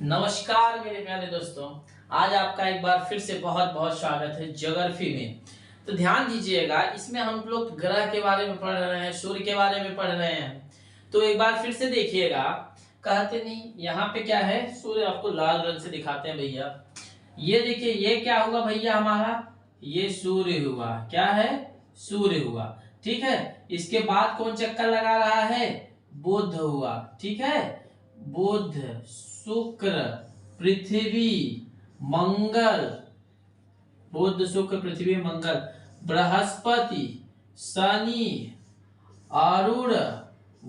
नमस्कार मेरे प्यारे दोस्तों। आज आपका एक बार फिर से बहुत बहुत स्वागत है ज्योग्राफी में। तो ध्यान दीजिएगा, इसमें हम लोग ग्रह के बारे में पढ़ रहे हैं, सूर्य के बारे में पढ़ रहे हैं। तो एक बार फिर से देखिएगा, कहते नहीं यहाँ पे क्या है, सूर्य आपको लाल रंग से दिखाते हैं भैया। ये देखिए, ये क्या हुआ भैया हमारा, ये सूर्य हुआ। क्या है? सूर्य हुआ। ठीक है। इसके बाद कौन चक्कर लगा रहा है? बुध हुआ। ठीक है। बुध, शुक्र, पृथ्वी, मंगल, बुध शुक्र पृथ्वी मंगल, बृहस्पति, शनि, अरुण,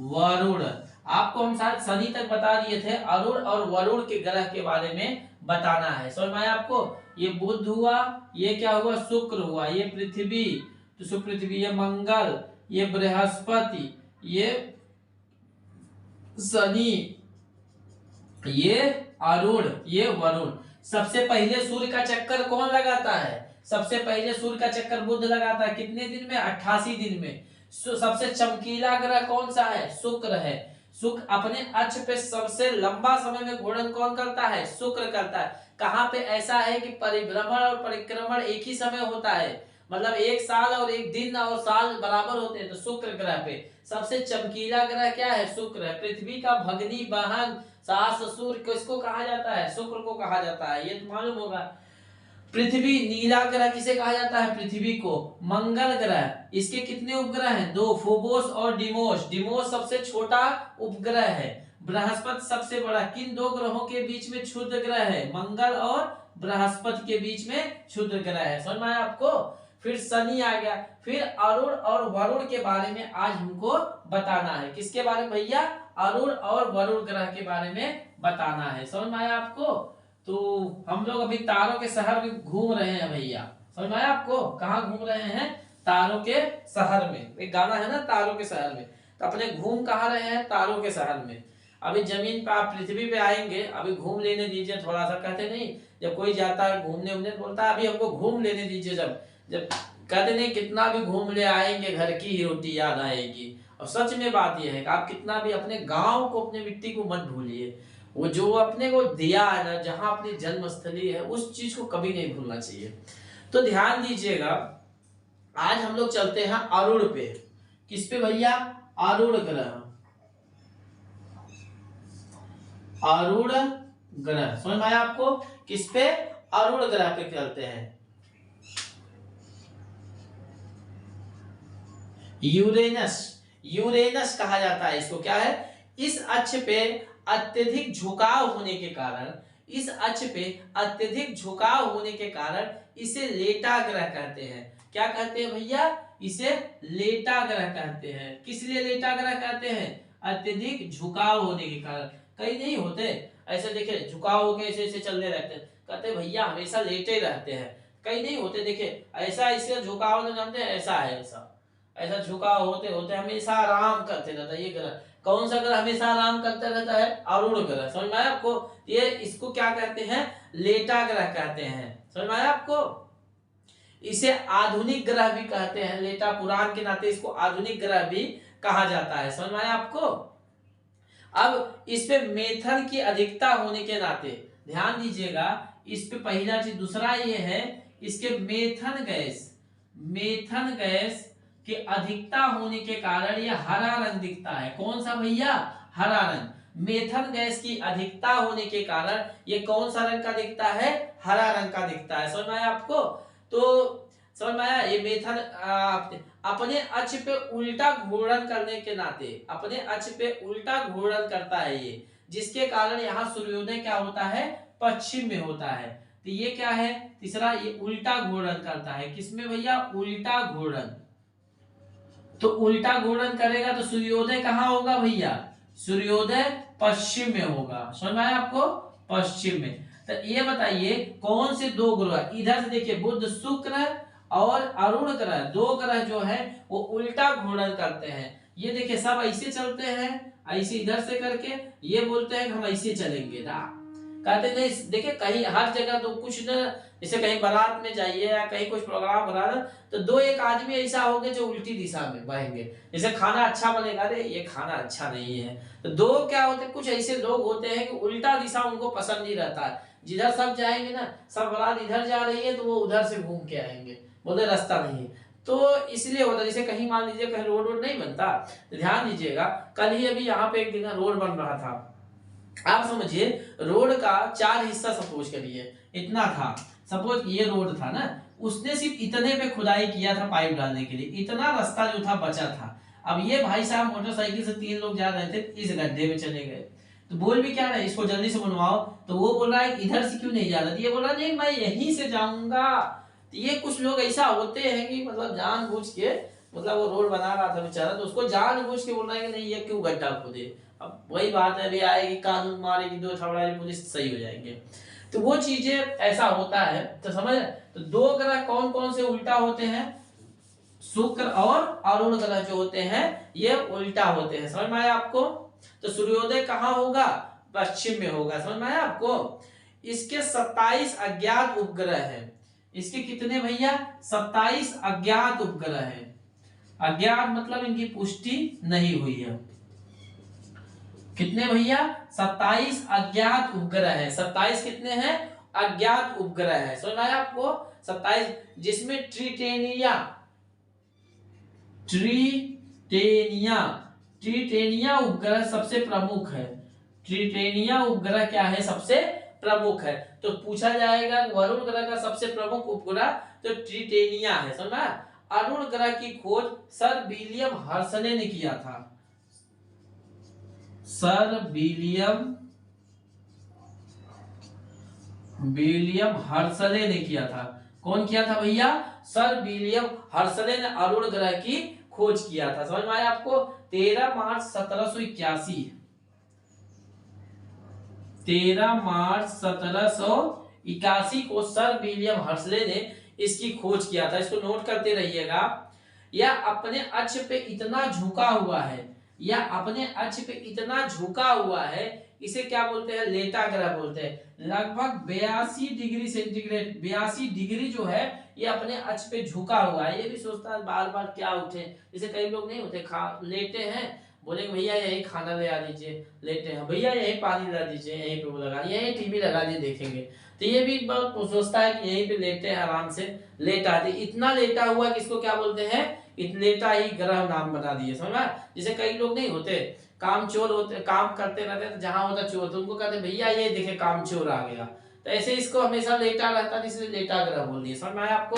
वरुण। आपको हम शायद शनि तक बता दिए थे, अरुण और वरुण के ग्रह के बारे में बताना है। समझ में आया आपको? ये बुध हुआ, ये क्या हुआ? शुक्र हुआ, ये पृथ्वी, तो शुक्र पृथ्वी, ये मंगल, ये बृहस्पति, ये शनि, ये अरुण, ये वरुण। सबसे पहले सूर्य का चक्कर कौन लगाता है? सबसे पहले सूर्य का चक्कर बुध लगाता है। कितने दिन में? 88 दिन में। सबसे चमकीला ग्रह कौन सा है? शुक्र है। शुक्र अपने अक्ष पे सबसे लंबा समय में घूर्णन कौन करता है? शुक्र करता है। कहां पे ऐसा है कि परिभ्रमण और परिक्रमण एक ही समय होता है, मतलब एक साल और एक दिन और साल बराबर होते हैं। तो शुक्र ग्रह पे सबसे चमकीला ग्रह क्या है? शुक्र है। पृथ्वी का भगनी बहन सास ससुर किसको कहा जाता है? शुक्र को कहा जाता है, ये तो मालूम होगा। पृथ्वी, नीला ग्रह किसे कहा जाता है? पृथ्वी को। मंगल ग्रह, इसके कितने उपग्रह हैं? 2, फोबोस और डिमोस। डिमोस सबसे छोटा उपग्रह है। बृहस्पति सबसे बड़ा। किन दो ग्रहों के बीच में क्षुद्र ग्रह है? मंगल और बृहस्पति के बीच में क्षुद्र ग्रह है। समझ में आया आपको? फिर शनि आ गया। फिर अरुण और वरुण के बारे में आज हमको बताना है। किसके बारे में भैया? अरुण और वरुण ग्रह के बारे में बताना है। समझ में आया आपको? तो हम लोग अभी तारों के शहर में घूम रहे हैं भैया। समझ में आया आपको? कहाँ घूम रहे हैं? तारों के शहर में। एक गाना है ना, तारों के शहर में। तो अपने घूम कहाँ रहे हैं? तारों के शहर में। अभी जमीन पे, आप पृथ्वी पे आएंगे, अभी घूम लेने दीजिए थोड़ा सा। कहते नहीं, जब कोई जाता है घूमने उमने, बोलता है अभी हमको घूम लेने दीजिए। जब जब कहते नहीं, कितना भी घूम ले आएंगे घर की ही रोटी याद आएगी। और सच में बात यह है कि आप कितना भी अपने गांव को, अपने मिट्टी को मत भूलिए। वो जो अपने को दिया है ना, जहां अपनी जन्मस्थली है, उस चीज को कभी नहीं भूलना चाहिए। तो ध्यान दीजिएगा, आज हम लोग चलते हैं अरुण पे। किस पे भैया? अरुण ग्रह। अरुण ग्रह समझ में आया आपको? किस पे? अरुण ग्रह पे चलते हैं। यूरेनस, यूरेनस कहा जाता है इसको। क्या है? इस अक्ष पे अत्यधिक झुकाव होने के कारण, इस अक्ष पे अत्यधिक झुकाव होने के कारण इसे लेटा ग्रह कहते हैं। क्या कहते हैं भैया? इसे लेटा ग्रह कहते हैं। किस लिए लेटा ग्रह कहते हैं? अत्यधिक झुकाव होने के कारण। कई नहीं होते ऐसे, देखिए झुकाव होके ऐसे ऐसे चलने रहते हैं, कहते भैया हमेशा लेटे रहते हैं। कई नहीं होते, देखिए ऐसा इसका झुकाव नहीं जानते, ऐसा है, ऐसा ऐसा झुकाव होते होते हमेशा आराम करते रहता है। ये ग्रह कौन सा ग्रह हमेशा आराम करता रहता है? अरुण ग्रह। समझ में आया आपको? ये इसको क्या कहते हैं? लेटा ग्रह कहते हैं। समझ में आया आपको? इसे आधुनिक ग्रह भी कहते हैं। लेटा पुराण के नाते इसको आधुनिक ग्रह भी कहा जाता है। समझ में आया आपको? अब इस पे मेथन की अधिकता होने के नाते ध्यान दीजिएगा, इस पे पहला चीज। दूसरा ये है, इसके मेथन गैस की अधिकता होने के कारण यह हरा रंग दिखता है। कौन सा भैया? हरा रंग। मेथन गैस की अधिकता होने के कारण यह कौन सा रंग का दिखता है? हरा रंग का दिखता है। समझ में आया आपको? तो समझ में आया? ये मेथन अपने अक्ष पे उल्टा घूर्णन करने के नाते, अपने अक्ष पे उल्टा घूर्णन करता है ये, जिसके कारण यहाँ सूर्योदय क्या होता है? पश्चिम में होता है। तो ये क्या है? तीसरा, ये उल्टा घूर्णन करता है। किसमें भैया? उल्टा घूर्णन। तो उल्टा घूर्णन करेगा तो सूर्योदय कहाँ होगा भैया? सूर्योदय पश्चिम में होगा। समझ में आया आपको? पश्चिम में। तो ये बताइए, कौन से दो ग्रह? इधर से देखिए, बुध शुक्र और अरुण ग्रह, दो ग्रह जो है वो उल्टा घूर्णन करते हैं। ये देखिए, सब ऐसे चलते हैं, ऐसे इधर से करके। ये बोलते हैं कि हम ऐसे चलेंगे ना, कहते नहीं, देखिए कहीं हर जगह तो कुछ न, जैसे कहीं बारात में जाइए या कहीं कुछ प्रोग्राम हो रहा है तो दो एक आदमी ऐसा होंगे जो उल्टी दिशा में बहेंगे। जैसे खाना अच्छा बनेगा, अरे ये खाना अच्छा नहीं है, तो दो क्या होते हैं, कुछ ऐसे लोग होते हैं कि उल्टा दिशा उनको पसंद नहीं रहता है। जिधर सब जाएंगे ना, सब बारात इधर जा रही है तो वो उधर से घूम के आएंगे, बोले रास्ता नहीं है। तो इसलिए होता है, जैसे कहीं मान लीजिए कहीं रोड वोड नहीं बनता, तो ध्यान दीजिएगा, कल ही अभी यहाँ पे एक जगह रोड बन रहा था। आप समझिए रोड का 4 हिस्सा सपोज करिए, इतना था, सपोज ये रोड था ना, उसने सिर्फ इतने पे खुदाई किया था पाइप डालने के लिए, इतना रास्ता जो था बचा था। अब ये भाई साहब मोटरसाइकिल से 3 लोग जा रहे थे, इस गड्ढे में चले गए, तो बोल भी क्या रहे, इसको जल्दी से बनवाओ, तो वो बोल रहा है इधर से क्यों नहीं जा रहा, तो ये बोल रहा नहीं मैं यहीं से जाऊंगा। तो ये कुछ लोग ऐसा होते हैं कि मतलब जानबूझ के, मतलब वो रोड बना रहा था बेचारा, तो उसको जानबूझ के बोल रहा है कि नहीं ये क्यों गड्ढा खोदे। अब वही बात है, अभी आएगी कानून मारेगी, 2 थपड़ाई पुलिस, सही हो जाएंगे। तो वो चीजें ऐसा होता है, तो समझ। तो 2 ग्रह कौन कौन से उल्टा होते हैं, शुक्र और अरुण ग्रह जो होते हैं ये उल्टा होते हैं, समझ में आया आपको। तो सूर्योदय कहाँ होगा, पश्चिम में होगा, समझ में आया आपको। इसके 27 अज्ञात उपग्रह हैं, इसके कितने भैया, 27 अज्ञात उपग्रह हैं। अज्ञात मतलब इनकी पुष्टि नहीं हुई है। कितने भैया, 27 अज्ञात उपग्रह है। 27 कितने हैं, अज्ञात उपग्रह है, समझ आया आपको। 27, जिसमें ट्रिटेनिया ट्रिटेनिया उपग्रह सबसे प्रमुख है। ट्रिटेनिया उपग्रह क्या है, सबसे प्रमुख है। तो पूछा जाएगा वरुण ग्रह का सबसे प्रमुख उपग्रह तो ट्रिटेनिया है, समझा। अरुण ग्रह की खोज सर विलियम हर्शले ने किया था। सर विलियम हर्शले ने किया था। कौन किया था भैया, सर विलियम हर्शले ने अरुण ग्रह की खोज किया था, समझ में आया आपको। 13 मार्च 1781, 13 मार्च 1781 को सर विलियम हर्शले ने इसकी खोज किया था। इसको नोट करते रहिएगा। यह अपने अक्ष पे इतना झुका हुआ है, या अपने अक्ष पे इतना झुका हुआ है, इसे क्या बोलते हैं, लेटा ग्रह बोलते हैं। लगभग 82 डिग्री सेंटीग्रेड, 82 डिग्री जो है ये अपने अक्ष पे झुका हुआ है। ये भी सोचता है बार बार क्या उठे, जैसे कई लोग नहीं होते, लेटे हैं, बोले भैया यही खाना ले आ दीजिए, लेटे हैं, भैया यही पानी ला दीजिए, यहीं पे वो लगा, यही टीवी लगा दिए देखेंगे। तो ये भी बहुत सोचता है कि यहीं पे लेटे हैं, आराम से लेटा दे। इतना लेटा हुआ कि इसको क्या बोलते हैं, इतनेटा ही ग्रह नाम बना दिए, समझा। जैसे कई लोग नहीं होते, काम चोर होते, काम करते रहते, तो जहां होता चोर, तो उनको कहते भैया ये देखे काम चोर आ गया। तो ऐसे इसको हमेशा लेटा रहता है, इसलिए लेटा ग्रह बोल दिए, समझ में आया आपको।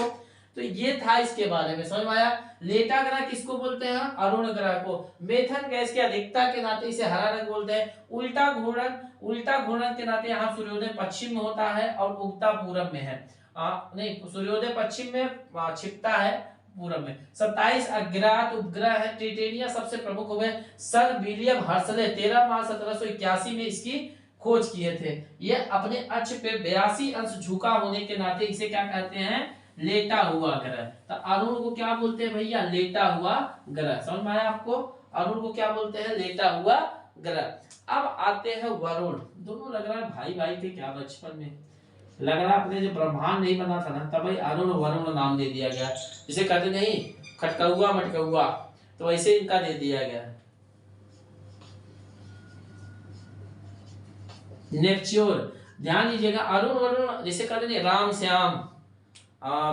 तो ये था इसके बारे में, समझ में आया। लेटा ग्रह किसको बोलते हैं, अरुण ग्रह को। मेथन गैस की अधिकता के नाते इसे हरा रंग बोलते हैं। उल्टा घूर्णन के नाते यहाँ सूर्योदय पश्चिम में होता है और उगता पूरब में है। नहीं, सूर्योदय पश्चिम में छिपता है, पूरब में। 27 अज्ञात उपग्रह है। ट्रिटेनिया सबसे प्रमुख हुए। सर विलियम हर्शले 13 मार्च 1781 में इसकी खोज किए थे। ये अपने अक्ष पे 82 अंश झुका होने के नाते इसे क्या कहते हैं, लेटा हुआ ग्रह। तो अरुण को क्या बोलते हैं भैया, लेटा हुआ ग्रह, समझ में आया आपको। अरुण को क्या बोलते हैं, लेटा हुआ ग्रह। अब आते हैं वरुण। दोनों लग रहा है भाई भाई थे क्या बचपन में, लग रहा है अपने जब ब्रह्मांड नहीं बना था ना तब भाई अरुण वरुण नाम दे दिया गया। जिसे कहते नहीं खटकौआ मटकौआ, तो वैसे इनका दे दिया गया। नेपच्यून, ध्यान दीजिएगा, अरुण वरुण जैसे कहते नहीं राम श्याम,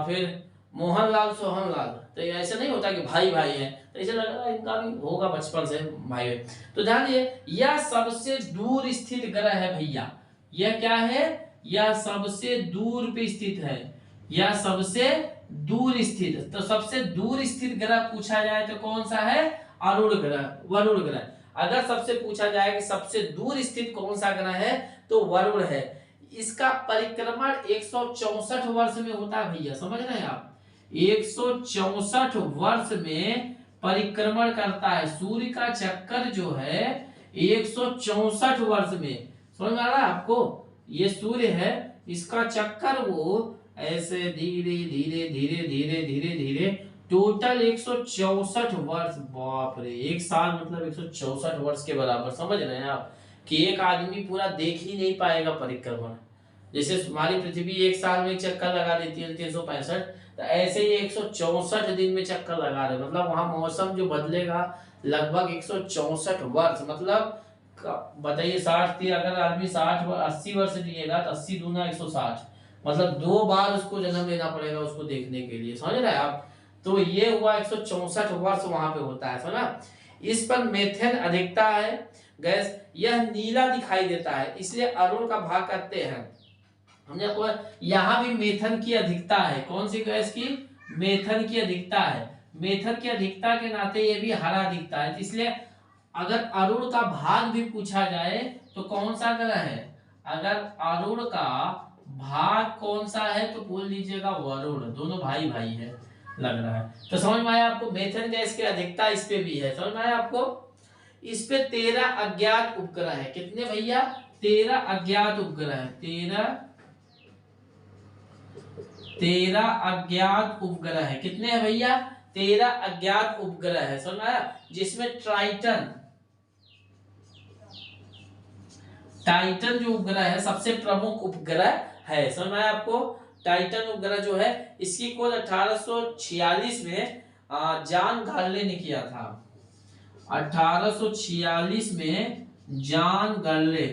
फिर मोहनलाल सोहनलाल, तो ऐसा नहीं होता कि भाई भाई है, तो ऐसे लग रहा है इनका भी होगा बचपन से भाई भाई। तो ध्यान दीजिए, यह सबसे दूर स्थित ग्रह है भैया। यह क्या है, यह सबसे दूर पे स्थित है, यह सबसे दूर स्थित। तो सबसे दूर स्थित ग्रह पूछा जाए तो कौन सा है, अरुण ग्रह, वरुण ग्रह। अगर सबसे पूछा जाए कि सबसे दूर स्थित कौन सा ग्रह है तो वरुण है। इसका परिक्रमण 164 वर्ष में होता है भैया, समझ रहे हैं आप। 164 वर्ष में परिक्रमण करता है। सूर्य का चक्कर जो है 164 वर्ष में, समझ में आ रहा है आपको। ये सूर्य है, इसका चक्कर वो ऐसे धीरे धीरे धीरे धीरे धीरे धीरे टोटल 164 वर्ष, बाप रे, एक साल मतलब 164 वर्ष के बराबर, समझ रहे हैं आप। कि एक आदमी पूरा देख ही नहीं पाएगा परिक्रमण। जैसे हमारी पृथ्वी एक साल में एक चक्कर लगा देती है 365, तो ऐसे ही 164 दिन में चक्कर लगा रहे, मतलब वहां मौसम जो बदलेगा लगभग 164 वर्ष, मतलब बताइए 60 थी, अगर आदमी 80 वर्ष जिएगा तो 80 दूना 160, मतलब 2 बार उसको जन्म लेना पड़ेगा उसको देखने के लिए, समझ रहे हैं आप। तो ये हुआ 164 वर्ष वहां पे होता है, समझा। इस पर मेथेन अधिकता है गैस, यह नीला दिखाई देता है, इसलिए अरुण का भाग कहते हैं। हमने आपको यहाँ भी मेथन की अधिकता है, कौन सी गैस की, मेथन की अधिकता है। मेथन की अधिकता के नाते ये भी हरा दिखता है, इसलिए अगर अरुण का भाग भी पूछा जाए तो कौन सा ग्रह है, अगर अरुण का भाग कौन सा है तो बोल लीजिएगा वरुण, दोनों भाई भाई है लग रहा है। तो समझ में आया आपको, मेथन गैस की अधिकता इस पे भी है, समझ में आया आपको। इस पे 13 अज्ञात उपग्रह है, कितने भैया, 13 अज्ञात उपग्रह है, 13 अज्ञात उपग्रह है, कितने हैं भैया, 13 अज्ञात उपग्रह है, समझ में आया। जिसमें टाइटन जो उपग्रह है सबसे प्रमुख उपग्रह है, समझ में आया आपको। टाइटन उपग्रह जो है इसकी खोज 1846 में जॉन गार्ले ने किया था, 1846 में जॉन गार्ले,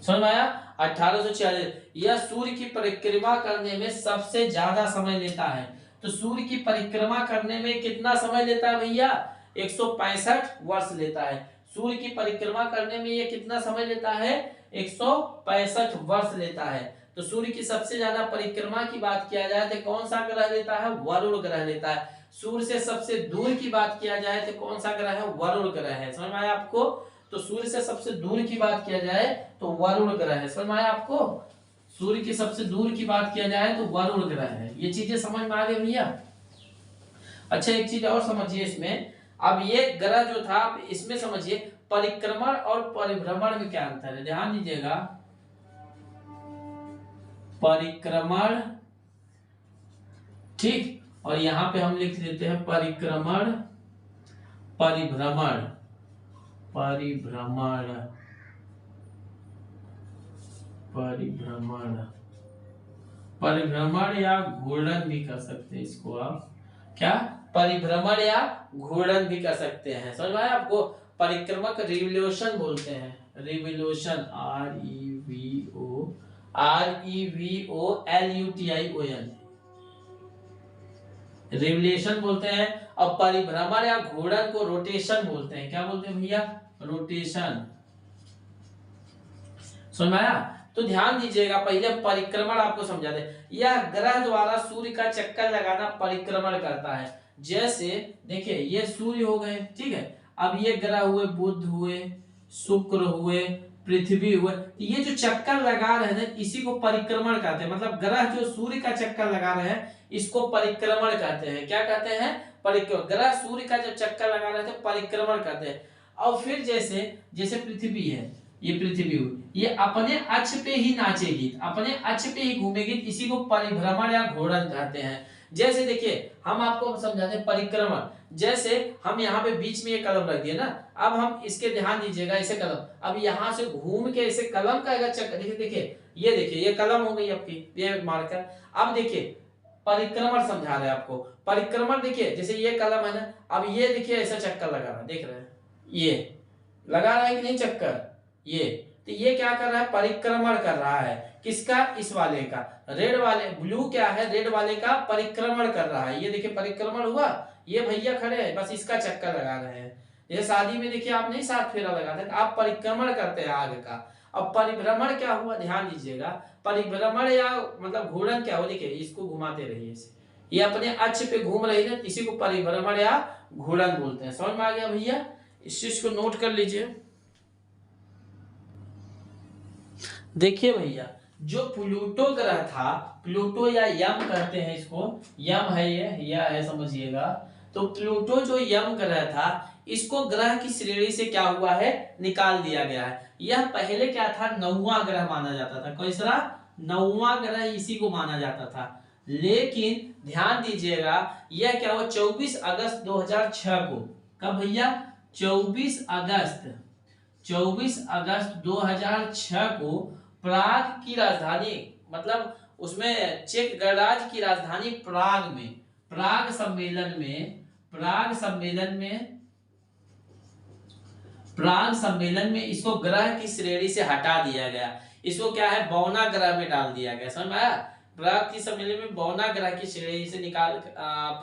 समझ में आया। 1846 यह सूर्य की परिक्रमा करने में सबसे ज्यादा समय लेता है। तो सूर्य की परिक्रमा करने में कितना समय लेता है भैया, 165 वर्ष लेता है। सूर्य की परिक्रमा करने में ये कितना समय लेता है, 165 वर्ष लेता है। तो सूर्य की सबसे ज्यादा परिक्रमा की बात किया जाए तो कौन सा ग्रह लेता है, वरुण ग्रह लेता है। सूर्य से सबसे दूर की बात किया जाए तो कौन सा ग्रह है, वरुण ग्रह है, समझ में आया आपको। तो सूर्य से सबसे दूर की बात किया जाए तो वरुण ग्रह है, समझ में आया आपको। सूर्य की सबसे दूर की बात किया जाए तो वरुण ग्रह है, ये चीजें समझ में आ गई भैया। अच्छा एक चीज और समझिए इसमें, अब ये ग्रह जो था इसमें समझिए परिक्रमण और परिभ्रमण में क्या अंतर है, ध्यान दीजिएगा। परिक्रमण, ठीक, और यहां पे हम लिख देते हैं परिक्रमण परिभ्रमण, परिभ्रमण परिभ्रमण परिभ्रमण या घूर्णन भी कर सकते हैं इसको आप, क्या, परिभ्रमण या घूर्णन भी कर सकते हैं, समझ में आया आपको। परिक्रमा का रिवोल्यूशन बोलते हैं, रिवोल्यूशन, REVOLUTION, रिवोल्यूशन बोलते हैं। और परिभ्रमण या घूर्णन को रोटेशन बोलते हैं, क्या बोलते हैं भैया, रोटेशन, समझ में आया। तो ध्यान दीजिएगा, पहले परिक्रमण आपको समझा दे। यह ग्रह द्वारा सूर्य का चक्कर लगाना परिक्रमण करता है। जैसे देखिए ये सूर्य हो गए, ठीक है, अब ये ग्रह हुए, बुध हुए, शुक्र हुए, पृथ्वी हुए, ये जो चक्कर लगा रहे हैं इसी को परिक्रमण कहते हैं। मतलब ग्रह जो सूर्य का चक्कर लगा रहे हैं इसको परिक्रमण कहते हैं, क्या कहते हैं, परिक्रमण। ग्रह सूर्य का जब चक्कर लगा रहे थे परिक्रमण कहते हैं। और फिर जैसे पृथ्वी है, ये पृथ्वी हुई, ये अपने अक्ष पे ही नाचेगी, अपने अक्ष पे ही घूमेगी, इसी को परिभ्रमण या घूर्णन कहते हैं। जैसे देखिए हम आपको समझाते हैं परिक्रमण, जैसे हम यहाँ पे बीच में ये कलम रख दिए ना, अब हम इसके ध्यान दीजिएगा, ऐसे कलम, अब यहाँ से घूम के ऐसे कलम का चक्कर, देखिए ये देखिए ये कलम हो गई आपकी, ये मार्कर। अब देखिए परिक्रमण समझा रहे हैं आपको, परिक्रमण देखिए जैसे ये कलम है ना, अब ये देखिए ऐसा चक्कर लगा रहा है, देख रहे हैं, ये लगा रहा है कि नहीं चक्कर, ये तो ये क्या कर रहा है, परिक्रमण कर रहा है, किसका, इस वाले का, रेड वाले, ब्लू क्या है, रेड वाले का परिक्रमण कर रहा है। ये देखिए परिक्रमण हुआ, ये भैया खड़े हैं बस इसका चक्कर लगा रहे हैं। ये शादी में देखिए आप नहीं 7 फेरा लगाते, आप परिक्रमण करते हैं आग का। अब परिभ्रमण क्या हुआ, ध्यान दीजिएगा, परिभ्रमण या मतलब घूर्णन क्या हुआ, देखिए इसको घुमाते रहिए, ये अपने अक्ष पे घूम रही है, इसी को परिभ्रमण या घूर्णन बोलते हैं। समझ में आ गया भैया, इस चीज को नोट कर लीजिए। देखिए भैया जो प्लूटो ग्रह था, प्लूटो या यम कहते हैं इसको, यम है ये, यह है समझिएगा। तो प्लूटो जो यम ग्रह था इसको ग्रह की श्रेणी से क्या हुआ है, निकाल दिया गया है। यह पहले क्या था, 9वां ग्रह माना जाता था, कैसा 9वां ग्रह इसी को माना जाता था। लेकिन ध्यान दीजिएगा यह क्या हुआ, 24 अगस्त 2006 को, कब भैया, 24 अगस्त 2006 को प्राग की राजधानी, मतलब उसमें चेक गणराज्य की राजधानी प्राग में, प्राग सम्मेलन में इसको ग्रह की श्रेणी से हटा दिया गया। इसको क्या है, बौना ग्रह में डाल दिया गया। समझ में आया? प्राग की सम्मेलन में बौना ग्रह की श्रेणी से निकाल,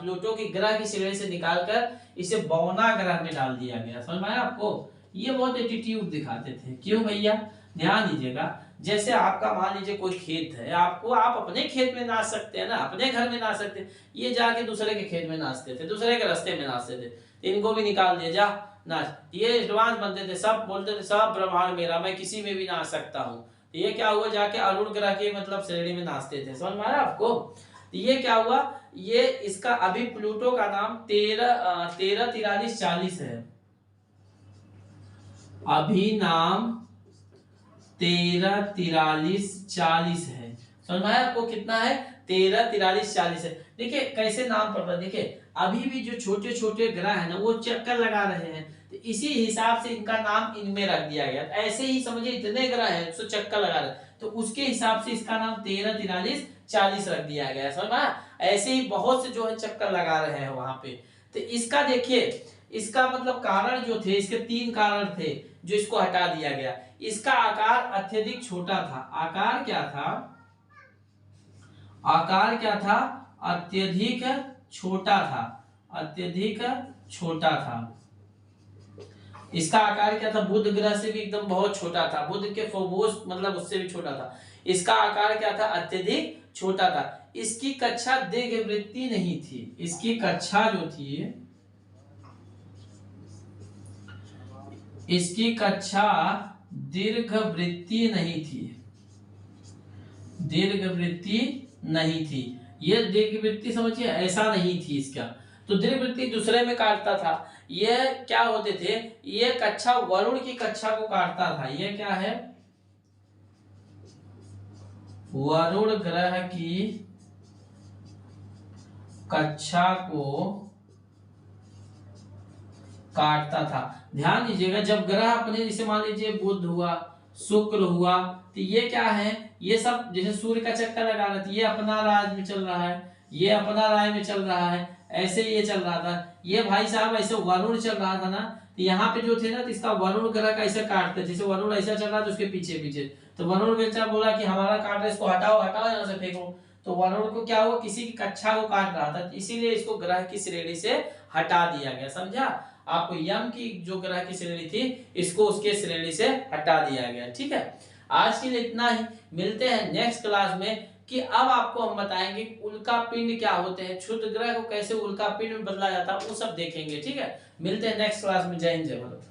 प्लूटो की ग्रह की श्रेणी से निकालकर इसे बौना ग्रह में डाल दिया गया। समझ में आया आपको? ये बहुत एटीट्यूड दिखाते थे। क्यों भैया? ध्यान दीजिएगा, जैसे आपका मान लीजिए कोई खेत है, आपको, आप अपने खेत में नाच सकते हैं ना, अपने घर में नाच सकते हैं, ये जाके दूसरे के खेत में नाचते थे, दूसरे के रास्ते में नाचते थे, इनको भी निकाल दिया, जा नाच। ये एडवांस बनते थे, सब बोलते थे सब ब्रह्मांड मेरा, मैं किसी में भी नाच सकता हूँ। तो ये क्या हुआ, जाके अरुण ग्रह के मतलब श्रेणी में नाचते थे। समझ में आया आपको? तो ये क्या हुआ, ये इसका अभी प्लूटो का नाम 134340 है, अभी नाम 134340 है। समझ में आया आपको? कितना है? 134340 है। देखिए कैसे नाम पड़ता है, देखिए अभी भी जो छोटे छोटे ग्रह है ना वो चक्कर लगा रहे हैं, तो इसी हिसाब से इनका नाम इनमें रख दिया गया। ऐसे ही समझिए इतने ग्रह हैं तो चक्कर लगा रहे हैं, तो उसके हिसाब से इसका नाम 134340 रख दिया गया। समझ में? ऐसे ही बहुत से जो है चक्कर लगा रहे हैं वहां पे। तो इसका देखिए, इसका मतलब कारण जो थे, इसके 3 कारण थे जो इसको हटा दिया गया। इसका आकार अत्यधिक छोटा था। आकार क्या था? अत्यधिक छोटा था, अत्यधिक छोटा था। इसका आकार क्या था? बुध ग्रह से भी एकदम बहुत छोटा था, बुध के फोबोस मतलब उससे भी छोटा था। इसका आकार क्या था? अत्यधिक छोटा था। इसकी कक्षा दीर्घवृत्तीय नहीं थी, इसकी कक्षा जो थी, इसकी कक्षा दीर्घवृत्तीय नहीं थी, दीर्घवृत्तीय नहीं थी। ये दीर्घवृत्तीय समझिए ऐसा नहीं थी इसका, तो दीर्घवृत्तीय दूसरे में काटता था। ये क्या होते थे, ये कक्षा वरुण की कक्षा को काटता था। ये क्या है? वरुण ग्रह की कक्षा को काटता था। ध्यान दीजिएगा, जब ग्रह अपने, जैसे मान लीजिए बुध हुआ, शुक्र हुआ, तो ये क्या है, ये सब जैसे सूर्य का चक्कर लगा रहा था, ये अपना राज में चल रहा है, ये अपना राय में चल रहा है, ऐसे ये चल रहा था। ये भाई साहब ऐसे वरुण चल रहा था ना, तो यहाँ पे जो थे ना, तो इसका वरुण ग्रह का ऐसे काटते, जैसे वरुण ऐसा चल रहा था उसके पीछे पीछे, तो वरुण बेचारा बोला कि हमारा काट रहा है, इसको हटाओ हटाओ यहाँ से फेंको। तो वरुण को क्या हुआ, किसी की कक्षा को काट रहा था, इसीलिए इसको ग्रह की श्रेणी से हटा दिया गया। समझा? आपको यम की जो ग्रह की श्रेणी थी, इसको उसके श्रेणी से हटा दिया गया। ठीक है, आज के लिए इतना ही। मिलते हैं नेक्स्ट क्लास में कि अब आपको हम बताएंगे उल्का पिंड क्या होते हैं, क्षुद्र ग्रह को कैसे उल्का पिंड में बदला जाता है, वो सब देखेंगे। ठीक है, मिलते हैं नेक्स्ट क्लास में। जय हिंद, जय भारत।